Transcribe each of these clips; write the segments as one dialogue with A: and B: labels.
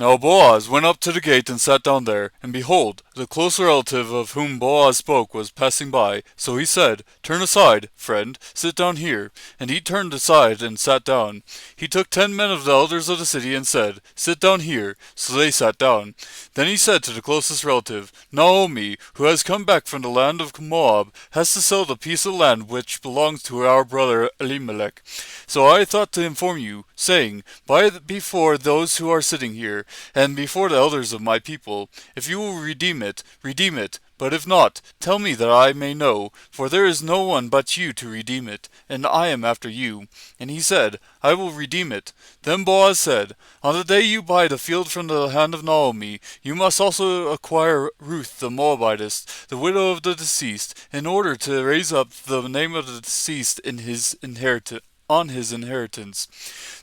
A: Now Boaz went up to the gate and sat down there, and behold, the close relative of whom Boaz spoke was passing by. So he said, Turn aside, friend, sit down here. And he turned aside and sat down. He took 10 men of the elders of the city and said, Sit down here. So they sat down. Then he said to the closest relative, Naomi, who has come back from the land of Moab, has to sell the piece of land which belongs to our brother Elimelech. So I thought to inform you, saying, Buy it before those who are sitting here, and before the elders of my people. If you will redeem it, redeem it. But if not, tell me that I may know, for there is no one but you to redeem it, and I am after you. And he said, I will redeem it. Then Boaz said, On the day you buy the field from the hand of Naomi, you must also acquire Ruth the Moabitess, the widow of the deceased, in order to raise up the name of the deceased in his inheritance. On his inheritance.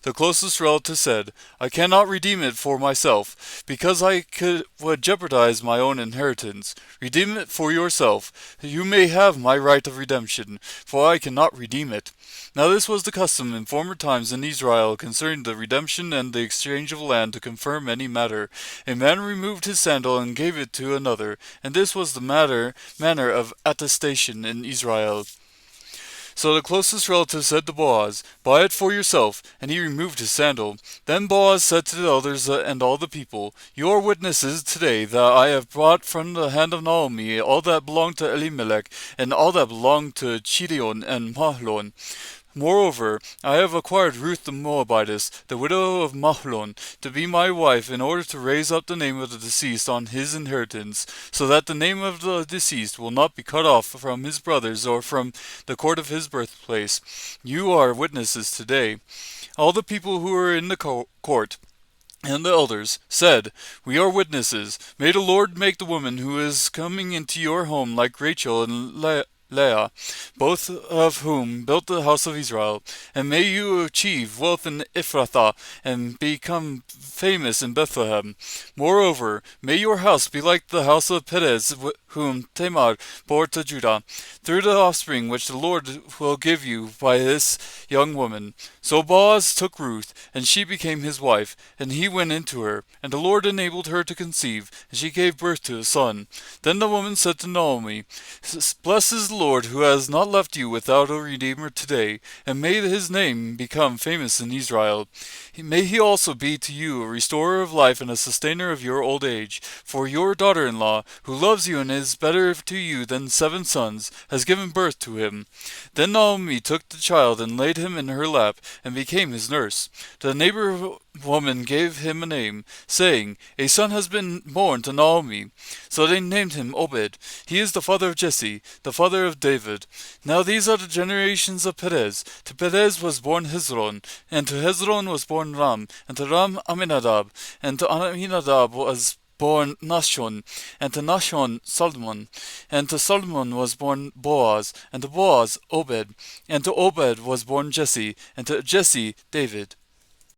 A: The closest relative said, I cannot redeem it for myself, because would jeopardize my own inheritance. Redeem it for yourself. You may have my right of redemption, for I cannot redeem it. Now this was the custom in former times in Israel concerning the redemption and the exchange of land to confirm any matter. A man removed his sandal and gave it to another, and this was the manner of attestation in Israel. So the closest relative said to Boaz, Buy it for yourself, and he removed his sandal. Then Boaz said to the elders and all the people, You are witnesses today that I have brought from the hand of Naomi all that belonged to Elimelech, and all that belonged to Chilion and Mahlon. Moreover, I have acquired Ruth the Moabitess, the widow of Mahlon, to be my wife in order to raise up the name of the deceased on his inheritance, so that the name of the deceased will not be cut off from his brothers or from the court of his birthplace. You are witnesses today. All the people who were in the court and the elders said, We are witnesses. May the Lord make the woman who is coming into your home like Rachel and Leah, both of whom built the house of Israel, and may you achieve wealth in Ephrathah, and become famous in Bethlehem. Moreover, may your house be like the house of Perez, whom Tamar bore to Judah, through the offspring which the Lord will give you by this young woman. So Boaz took Ruth, and she became his wife, and he went into her, and the Lord enabled her to conceive, and she gave birth to a son. Then the woman said to Naomi, Blessed is the Lord, who has not left you without a redeemer today, and may his name become famous in Israel. May he also be to you a restorer of life and a sustainer of your old age. For your daughter-in-law, who loves you and is better to you than 7 sons, has given birth to him. Then Naomi took the child and laid him in her lap, and became his nurse. The neighbor woman gave him a name, saying, A son has been born to Naomi. So they named him Obed. He is the father of Jesse, the father of David. Now these are the generations of Perez. To Perez was born Hezron, and to Hezron was born Ram, and to Ram Aminadab, and to Aminadab was born Nashon, and to Nashon Solomon, and to Solomon was born Boaz, and to Boaz Obed, and to Obed was born Jesse, and to Jesse David.